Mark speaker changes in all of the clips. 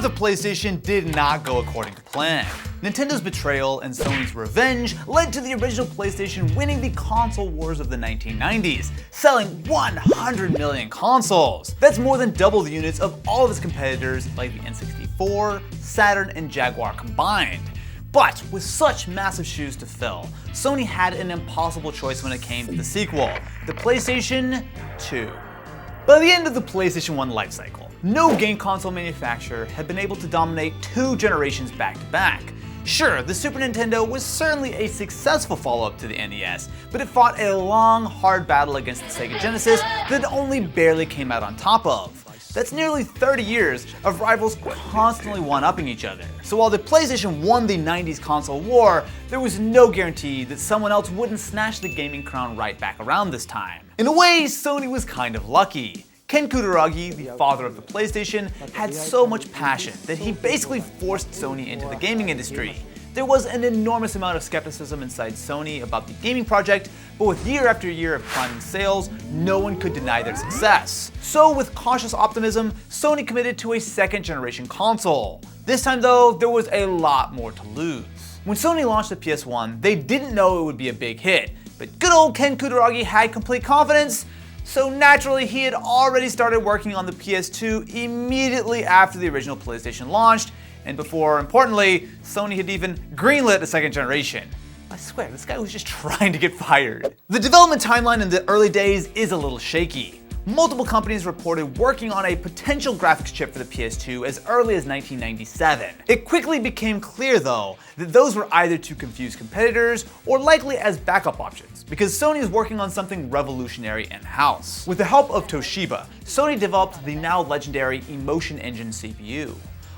Speaker 1: But the PlayStation did not go according to plan. Nintendo's betrayal and Sony's revenge led to the original PlayStation winning the console wars of the 1990s, selling 100 million consoles. That's more than double the units of all of its competitors like the N64, Saturn, and Jaguar combined. But with such massive shoes to fill, Sony had an impossible choice when it came to the sequel, the PlayStation 2. By the end of the PlayStation 1 lifecycle, no game console manufacturer had been able to dominate 2 generations back to back. Sure, the Super Nintendo was certainly a successful follow-up to the NES, but it fought a long, hard battle against the Sega Genesis that it only barely came out on top of. That's nearly 30 years of rivals constantly one-upping each other. So while the PlayStation won the 90s console war, there was no guarantee that someone else wouldn't snatch the gaming crown right back around this time. In a way, Sony was kind of lucky. Ken Kutaragi, the father of the PlayStation, had so much passion that he basically forced Sony into the gaming industry. There was an enormous amount of skepticism inside Sony about the gaming project, but with year after year of climbing sales, no one could deny their success. So with cautious optimism, Sony committed to a second generation console. This time though, there was a lot more to lose. When Sony launched the PS1, they didn't know it would be a big hit, but good old Ken Kutaragi had complete confidence, so naturally he had already started working on the PS2 immediately after the original PlayStation launched, and before, importantly, Sony had even greenlit a second generation. I swear, this guy was just trying to get fired. The development timeline in the early days is a little shaky. Multiple companies reported working on a potential graphics chip for the PS2 as early as 1997. It quickly became clear, though, that those were either to confuse competitors or likely as backup options, because Sony is working on something revolutionary in-house. With the help of Toshiba, Sony developed the now legendary Emotion Engine CPU.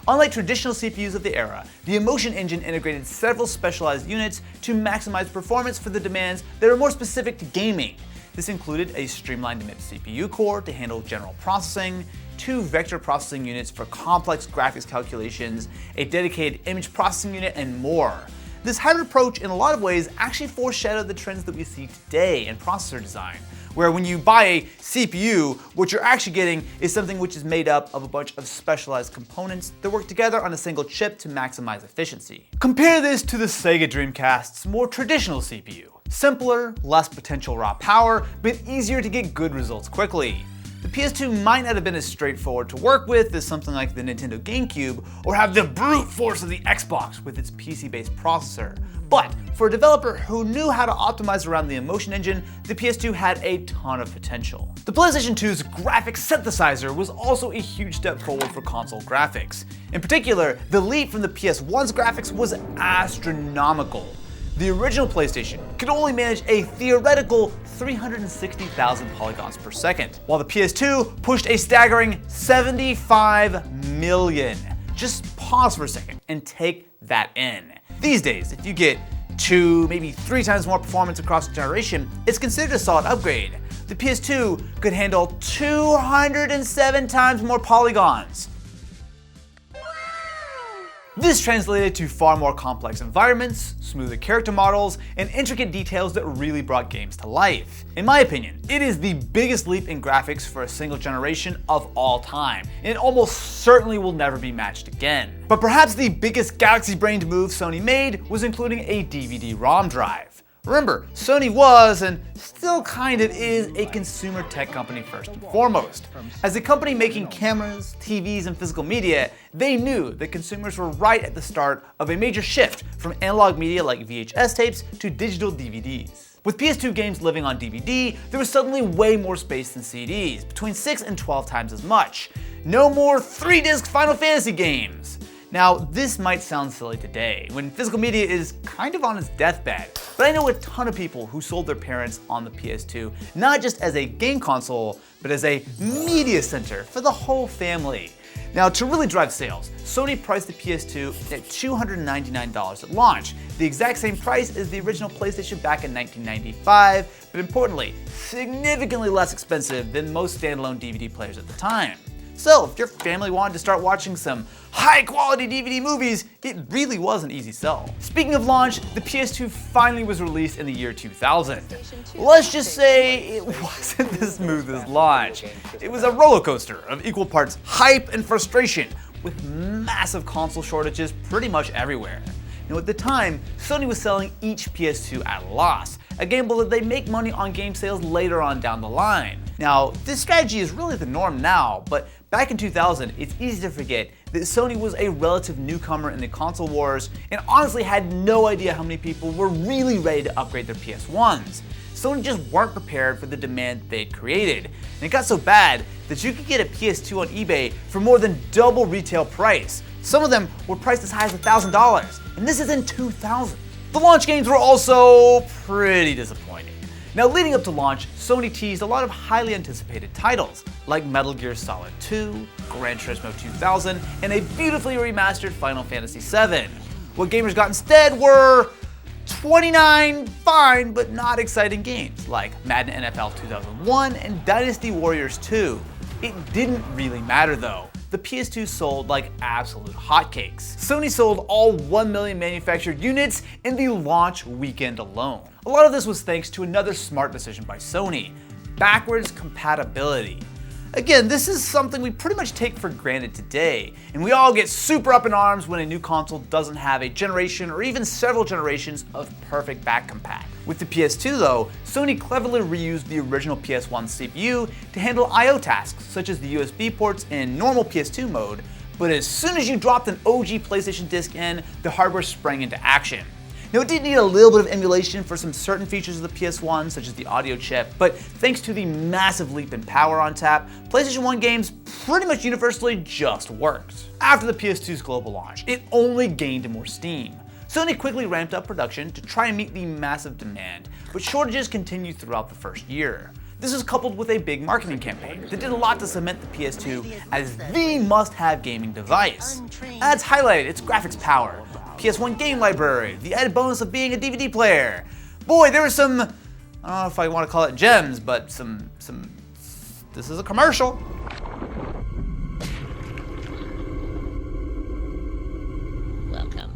Speaker 1: Unlike traditional CPUs of the era, the Emotion Engine integrated several specialized units to maximize performance for the demands that are more specific to gaming. This included a streamlined MIPS CPU core to handle general processing, 2 vector processing units for complex graphics calculations, a dedicated image processing unit, and more. This hybrid approach in a lot of ways actually foreshadowed the trends that we see today in processor design, where when you buy a CPU, what you're actually getting is something which is made up of a bunch of specialized components that work together on a single chip to maximize efficiency. Compare this to the Sega Dreamcast's more traditional CPU. Simpler, less potential raw power, but easier to get good results quickly. The PS2 might not have been as straightforward to work with as something like the Nintendo GameCube, or have the brute force of the Xbox with its PC-based processor. But for a developer who knew how to optimize around the Emotion Engine, the PS2 had a ton of potential. The PlayStation 2's graphics synthesizer was also a huge step forward for console graphics. In particular, the leap from the PS1's graphics was astronomical. The original PlayStation could only manage a theoretical 360,000 polygons per second, while the PS2 pushed a staggering 75 million. Just pause for a second and take that in. These days, if you get 2, maybe 3 times more performance across a generation, it's considered a solid upgrade. The PS2 could handle 207 times more polygons. This translated to far more complex environments, smoother character models, and intricate details that really brought games to life. In my opinion, it is the biggest leap in graphics for a single generation of all time, and it almost certainly will never be matched again. But perhaps the biggest galaxy-brained move Sony made was including a DVD-ROM drive. Remember, Sony was, and still kind of is, a consumer tech company first and foremost. As a company making cameras, TVs, and physical media, they knew that consumers were right at the start of a major shift from analog media like VHS tapes to digital DVDs. With PS2 games living on DVD, there was suddenly way more space than CDs, between 6 and 12 times as much. No more 3-disc Final Fantasy games. Now, this might sound silly today, when physical media is kind of on its deathbed, but I know a ton of people who sold their parents on the PS2, not just as a game console, but as a media center for the whole family. Now, to really drive sales, Sony priced the PS2 at $299 at launch, the exact same price as the original PlayStation back in 1995, but importantly, significantly less expensive than most standalone DVD players at the time. So, if your family wanted to start watching some high-quality DVD movies, it really was an easy sell. Speaking of launch, the PS2 finally was released in the year 2000. Let's just say it wasn't the smoothest launch. It was a roller coaster of equal parts hype and frustration, with massive console shortages pretty much everywhere. Now at the time, Sony was selling each PS2 at a loss, a gamble that they make money on game sales later on down the line. Now, this strategy is really the norm now, but back in 2000, it's easy to forget that Sony was a relative newcomer in the console wars and honestly had no idea how many people were really ready to upgrade their PS1s. Sony just weren't prepared for the demand they'd created, and it got so bad that you could get a PS2 on eBay for more than double retail price. Some of them were priced as high as $1,000, and this is in 2000. The launch games were also pretty disappointing. Now leading up to launch, Sony teased a lot of highly anticipated titles, like Metal Gear Solid 2, Gran Turismo 2000, and a beautifully remastered Final Fantasy VII. What gamers got instead were 29 fine but not exciting games, like Madden NFL 2001 and Dynasty Warriors 2. It didn't really matter though. The PS2 sold like absolute hotcakes. Sony sold all 1 million manufactured units in the launch weekend alone. A lot of this was thanks to another smart decision by Sony: backwards compatibility. Again, this is something we pretty much take for granted today, and we all get super up in arms when a new console doesn't have a generation or even several generations of perfect back compat. With the PS2 though, Sony cleverly reused the original PS1 CPU to handle I/O tasks such as the USB ports in normal PS2 mode, but as soon as you dropped an OG PlayStation disc in, the hardware sprang into action. Now it did need a little bit of emulation for some certain features of the PS1, such as the audio chip, but thanks to the massive leap in power on tap, PlayStation 1 games pretty much universally just worked. After the PS2's global launch, it only gained more steam. Sony quickly ramped up production to try and meet the massive demand, but shortages continued throughout the first year. This was coupled with a big marketing campaign that did a lot to cement the PS2 as the must-have gaming device. Ads highlighted its graphics power, PS1 game library, the added bonus of being a DVD player. Boy, there were some, I don't know if I want to call it gems, but this is a commercial.
Speaker 2: Welcome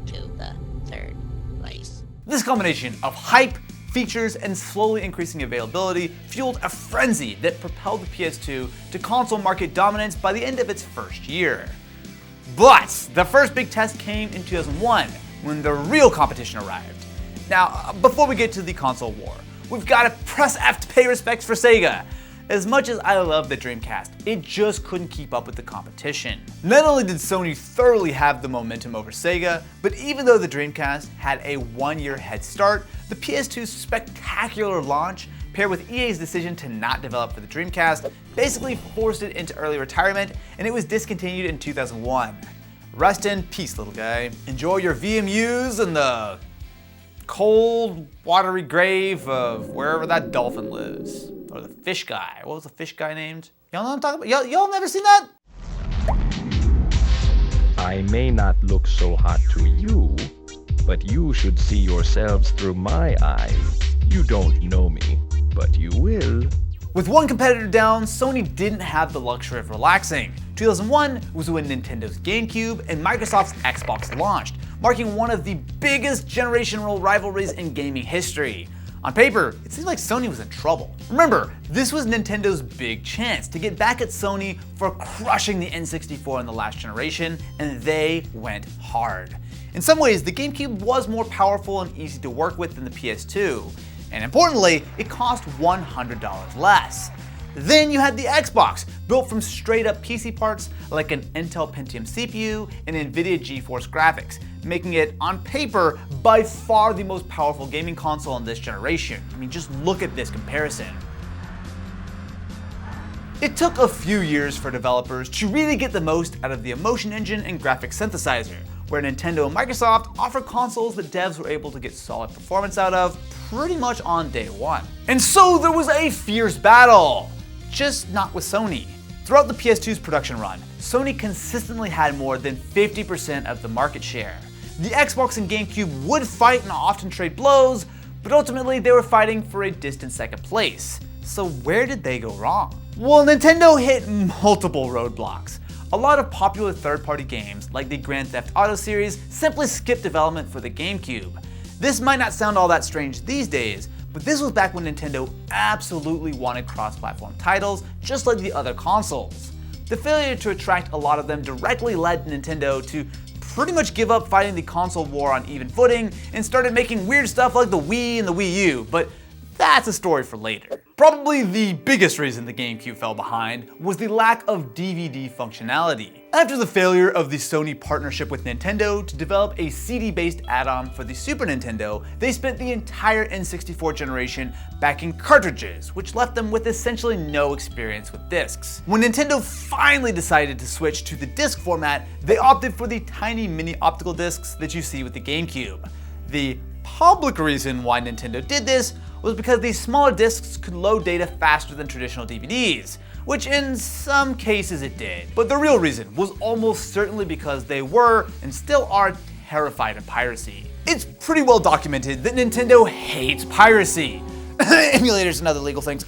Speaker 2: to the third place.
Speaker 1: This combination of hype, features, and slowly increasing availability fueled a frenzy that propelled the PS2 to console market dominance by the end of its first year. But the first big test came in 2001, when the real competition arrived. Now, before we get to the console war, we've got to press F to pay respects for Sega. As much as I love the Dreamcast, it just couldn't keep up with the competition. Not only did Sony thoroughly have the momentum over Sega, but even though the Dreamcast had a 1-year head start, the PS2's spectacular launch, paired with EA's decision to not develop for the Dreamcast, basically forced it into early retirement, and it was discontinued in 2001. Rest in peace, little guy. Enjoy your VMUs in the cold, watery grave of wherever that dolphin lives. Or the fish guy. What was the fish guy named? Y'all know what I'm talking about? Y'all never seen that?
Speaker 3: I may not look so hot to you, but you should see yourselves through my eyes. You don't know me, but you will.
Speaker 1: With one competitor down, Sony didn't have the luxury of relaxing. 2001 was when Nintendo's GameCube and Microsoft's Xbox launched, marking one of the biggest generational rivalries in gaming history. On paper, it seemed like Sony was in trouble. Remember, this was Nintendo's big chance to get back at Sony for crushing the N64 in the last generation, and they went hard. In some ways, the GameCube was more powerful and easy to work with than the PS2, and importantly, it cost $100 less. Then you had the Xbox, built from straight up PC parts like an Intel Pentium CPU and NVIDIA GeForce graphics, making it, on paper, by far the most powerful gaming console in this generation. I mean, just look at this comparison. It took a few years for developers to really get the most out of the Emotion Engine and graphics synthesizer, where Nintendo and Microsoft offered consoles that devs were able to get solid performance out of pretty much on day one. And so there was a fierce battle, just not with Sony. Throughout the PS2's production run, Sony consistently had more than 50% of the market share. The Xbox and GameCube would fight and often trade blows, but ultimately they were fighting for a distant second place. So where did they go wrong? Well, Nintendo hit multiple roadblocks. A lot of popular third-party games, like the Grand Theft Auto series, simply skipped development for the GameCube. This might not sound all that strange these days, but this was back when Nintendo absolutely wanted cross-platform titles, just like the other consoles. the failure to attract a lot of them directly led Nintendo to pretty much give up fighting the console war on even footing and started making weird stuff like the Wii and the Wii U, but that's a story for later. Probably the biggest reason the GameCube fell behind was the lack of DVD functionality. After the failure of the Sony partnership with Nintendo to develop a CD-based add-on for the Super Nintendo, they spent the entire N64 generation backing cartridges, which left them with essentially no experience with discs. When Nintendo finally decided to switch to the disc format, they opted for the tiny mini optical discs that you see with the GameCube. The public reason why Nintendo did this was because these smaller discs could load data faster than traditional DVDs, which in some cases it did. But the real reason was almost certainly because they were, and still are, terrified of piracy. It's pretty well documented that Nintendo hates piracy. Emulators and other legal things.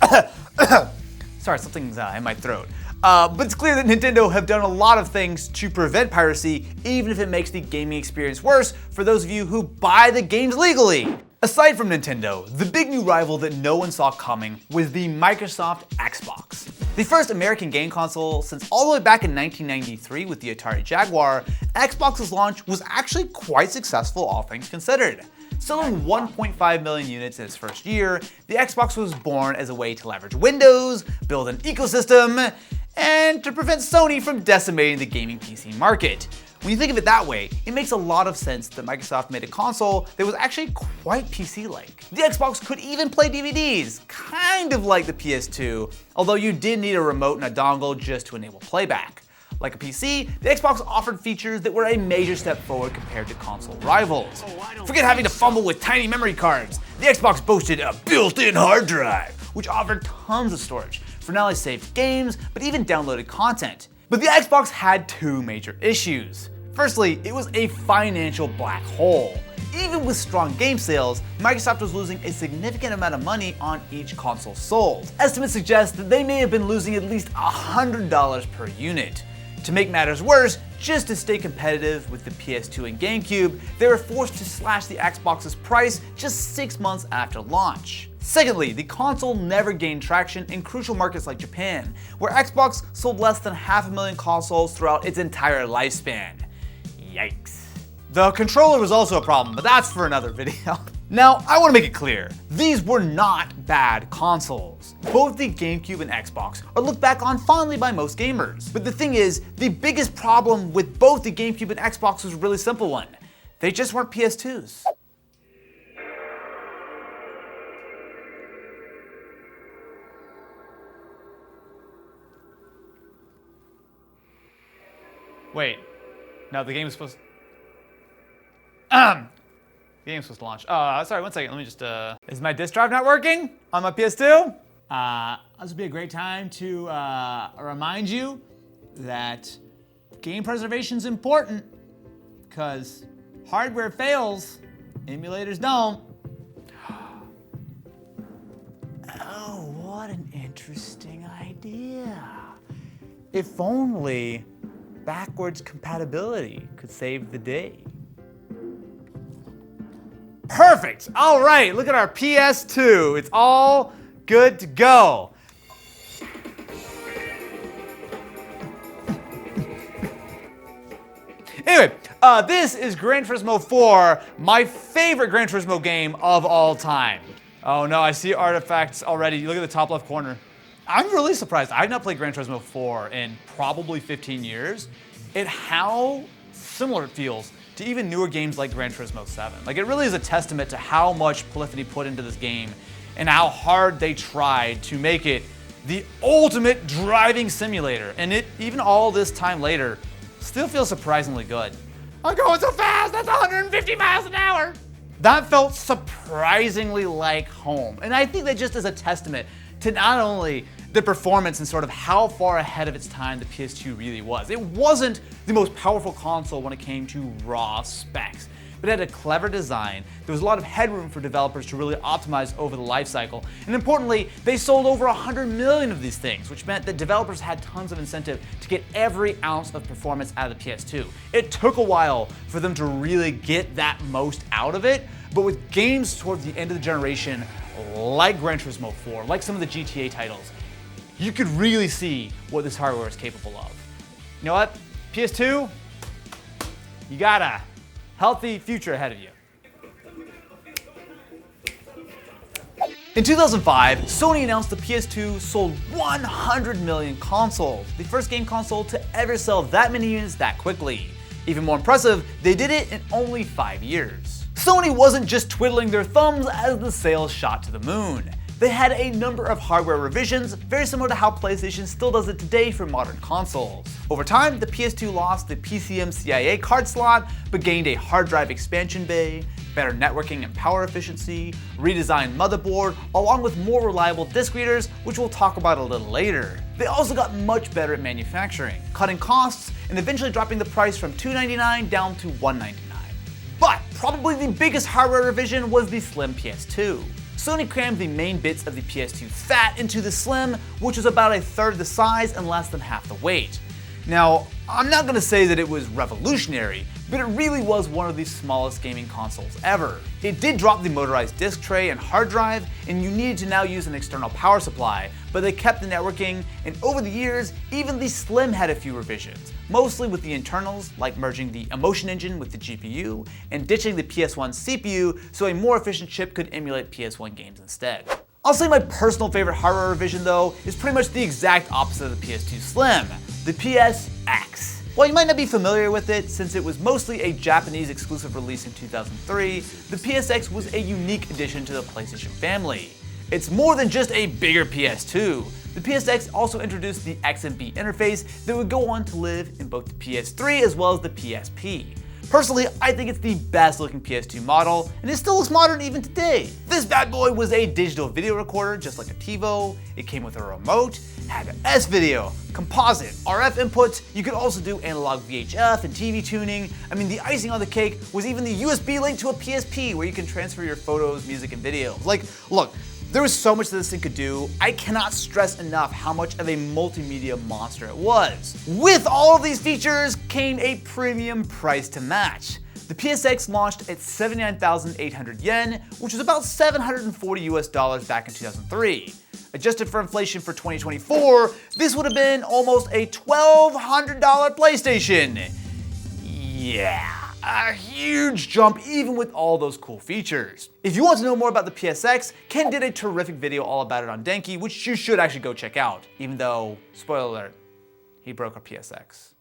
Speaker 1: Sorry, something's in my throat. But it's clear that Nintendo have done a lot of things to prevent piracy, even if it makes the gaming experience worse for those of you who buy the games legally. Aside from Nintendo, the big new rival that no one saw coming was the Microsoft Xbox. The first American game console since all the way back in 1993 with the Atari Jaguar, Xbox's launch was actually quite successful, all things considered. Selling 1.5 million units in its first year, the Xbox was born as a way to leverage Windows, build an ecosystem, and to prevent Sony from decimating the gaming PC market. When you think of it that way, it makes a lot of sense that Microsoft made a console that was actually quite PC-like. The Xbox could even play DVDs, kind of like the PS2, although you did need a remote and a dongle just to enable playback. Like a PC, the Xbox offered features that were a major step forward compared to console rivals. Forget having to fumble with tiny memory cards. The Xbox boasted a built-in hard drive, which offered tons of storage for not only saved games, but even downloaded content. But the Xbox had two major issues. Firstly, it was a financial black hole. Even with strong game sales, Microsoft was losing a significant amount of money on each console sold. Estimates suggest that they may have been losing at least $100 per unit. To make matters worse, just to stay competitive with the PS2 and GameCube, they were forced to slash the Xbox's price just 6 months after launch. Secondly, the console never gained traction in crucial markets like Japan, where Xbox sold less than 500,000 consoles throughout its entire lifespan. Yikes. The controller was also a problem, but that's for another video. Now, I want to make it clear, these were not bad consoles. Both the GameCube and Xbox are looked back on fondly by most gamers. But the thing is, the biggest problem with both the GameCube and Xbox was a really simple one. They just weren't PS2s. Wait, no, the game was supposed the game's supposed to launch. Sorry, one second, let me just, is my disk drive not working on my PS2? This would be a great time to remind you that game preservation is important, because hardware fails, emulators don't. Oh, what an interesting idea. If only backwards compatibility could save the day. Perfect! All right, look at our PS2. It's all good to go. Anyway, this is Gran Turismo 4, my favorite Gran Turismo game of all time. Oh no, I see artifacts already. You look at the top left corner. I'm really surprised. I've not played Gran Turismo 4 in probably 15 years, and how similar it feels to even newer games like Gran Turismo 7. Like, it really is a testament to how much Polyphony put into this game and how hard they tried to make it the ultimate driving simulator. And it, even all this time later, still feels surprisingly good. I'm going so fast, that's 150 miles an hour! That felt surprisingly like home. And I think that just is a testament to not only the performance and sort of how far ahead of its time the PS2 really was. It wasn't the most powerful console when it came to raw specs, but it had a clever design. There was a lot of headroom for developers to really optimize over the life cycle. And importantly, they sold over 100 million of these things, which meant that developers had tons of incentive to get every ounce of performance out of the PS2. It took a while for them to really get that most out of it, but with games towards the end of the generation, like Gran Turismo 4, like some of the GTA titles, you could really see what this hardware is capable of. You know what? PS2, you got a healthy future ahead of you. In 2005, Sony announced the PS2 sold 100 million consoles, the first game console to ever sell that many units that quickly. Even more impressive, they did it in only 5 years. Sony wasn't just twiddling their thumbs as the sales shot to the moon. They had a number of hardware revisions, very similar to how PlayStation still does it today for modern consoles. Over time, the PS2 lost the PCM-CIA card slot, but gained a hard drive expansion bay, better networking and power efficiency, redesigned motherboard, along with more reliable disk readers, which we'll talk about a little later. They also got much better at manufacturing, cutting costs, and eventually dropping the price from $299 down to $199. But probably the biggest hardware revision was the slim PS2. Sony crammed the main bits of the PS2 fat into the Slim, which was about a third the size and less than half the weight. Now, I'm not going to say that it was revolutionary, but it really was one of the smallest gaming consoles ever. It did drop the motorized disc tray and hard drive, and you needed to now use an external power supply, but they kept the networking, and over the years, even the Slim had a few revisions, mostly with the internals, like merging the Emotion engine with the GPU, and ditching the PS1 CPU so a more efficient chip could emulate PS1 games instead. I'll say my personal favorite hardware revision though is pretty much the exact opposite of the PS2 Slim, the PSX. While you might not be familiar with it, since it was mostly a Japanese exclusive release in 2003, the PSX was a unique addition to the PlayStation family. It's more than just a bigger PS2. The PSX also introduced the XMB interface that would go on to live in both the PS3 as well as the PSP. Personally, I think it's the best looking PS2 model, and it still looks modern even today. This bad boy was a digital video recorder just like a TiVo, it came with a remote, had S-video, composite, RF inputs, you could also do analog VHF and TV tuning. I mean, the icing on the cake was even the USB link to a PSP where you can transfer your photos, music, and videos. Like, look, there was so much that this thing could do, I cannot stress enough how much of a multimedia monster it was. With all of these features came a premium price to match. The PSX launched at 79,800 yen, which was about $740 back in 2003. Adjusted for inflation for 2024, this would have been almost a $1,200 PlayStation. Yeah. A huge jump even with all those cool features. If you want to know more about the PSX, Ken did a terrific video all about it on Denki, which you should actually go check out, even though, spoiler alert, he broke our PSX.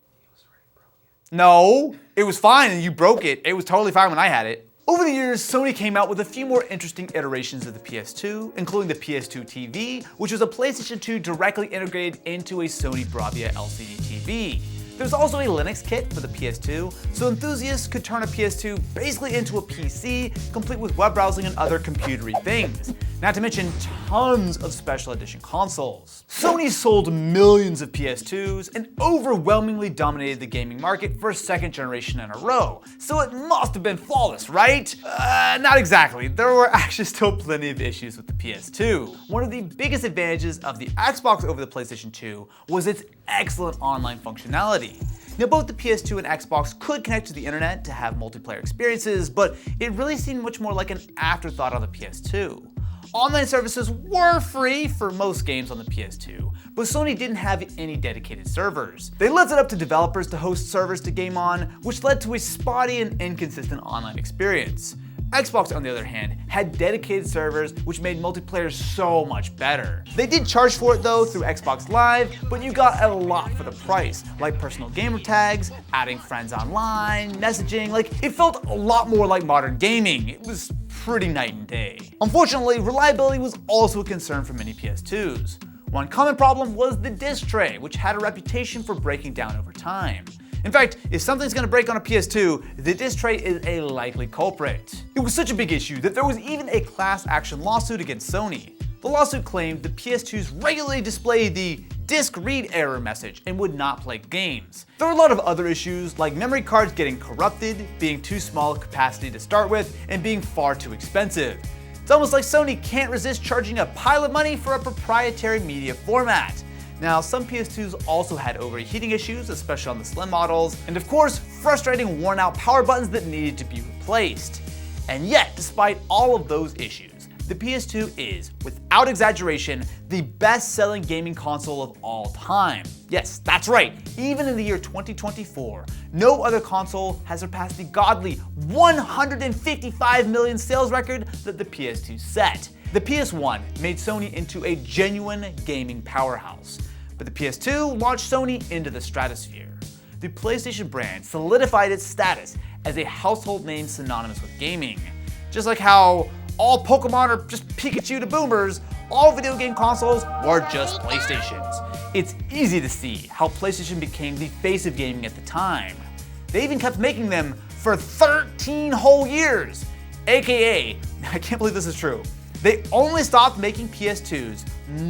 Speaker 1: No, it was fine and you broke it. It was totally fine when I had it. Over the years, Sony came out with a few more interesting iterations of the PS2, including the PS2 TV, which was a PlayStation 2 directly integrated into a Sony Bravia LCD TV. There's also a Linux kit for the PS2, so enthusiasts could turn a PS2 basically into a PC, complete with web browsing and other computery things. Not to mention tons of special edition consoles. Sony sold millions of PS2s and overwhelmingly dominated the gaming market for a second generation in a row, so it must have been flawless, right? Not exactly. There were actually still plenty of issues with the PS2. One of the biggest advantages of the Xbox over the PlayStation 2 was its excellent online functionality. Now, both the PS2 and Xbox could connect to the internet to have multiplayer experiences, but it really seemed much more like an afterthought on the PS2. Online services were free for most games on the PS2, but Sony didn't have any dedicated servers. They left it up to developers to host servers to game on, which led to a spotty and inconsistent online experience. Xbox, on the other hand, had dedicated servers which made multiplayer so much better. They did charge for it though through Xbox Live, but you got a lot for the price, like personal gamer tags, adding friends online, messaging, like it felt a lot more like modern gaming. It was pretty night and day. Unfortunately, reliability was also a concern for many PS2s. One common problem was the disc tray, which had a reputation for breaking down over time. In fact, if something's gonna break on a PS2, the disc tray is a likely culprit. It was such a big issue that there was even a class action lawsuit against Sony. The lawsuit claimed the PS2s regularly displayed the disk read error message and would not play games. There were a lot of other issues, like memory cards getting corrupted, being too small a capacity to start with, and being far too expensive. It's almost like Sony can't resist charging a pile of money for a proprietary media format. Now, some PS2s also had overheating issues, especially on the slim models, and of course, frustrating worn out power buttons that needed to be replaced. And yet, despite all of those issues, the PS2 is, without exaggeration, the best-selling gaming console of all time. Yes, that's right, even in the year 2024, no other console has surpassed the godly 155 million sales record that the PS2 set. The PS1 made Sony into a genuine gaming powerhouse, but the PS2 launched Sony into the stratosphere. The PlayStation brand solidified its status as a household name synonymous with gaming. Just like how all Pokemon are just Pikachu to boomers, all video game consoles were just PlayStations. It's easy to see how PlayStation became the face of gaming at the time. They even kept making them for 13 whole years. AKA, I can't believe this is true, they only stopped making PS2s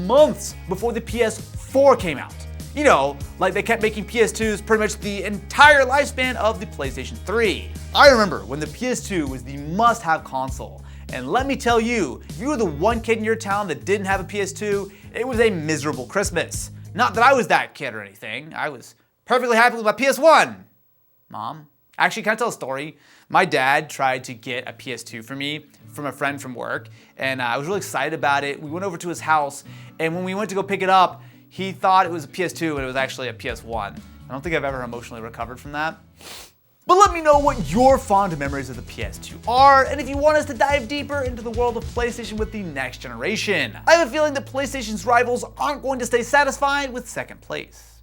Speaker 1: months before the PS4 came out. You know, like they kept making PS2s pretty much the entire lifespan of the PlayStation 3. I remember when the PS2 was the must-have console. And let me tell you, if you were the one kid in your town that didn't have a PS2, it was a miserable Christmas. Not that I was that kid or anything. I was perfectly happy with my PS1. Mom? Actually, can I tell a story? My dad tried to get a PS2 for me from a friend from work, and I was really excited about it. We went over to his house, and when we went to go pick it up, he thought it was a PS2 and it was actually a PS1. I don't think I've ever emotionally recovered from that. But let me know what your fond memories of the PS2 are, and if you want us to dive deeper into the world of PlayStation with the next generation. I have a feeling that PlayStation's rivals aren't going to stay satisfied with second place.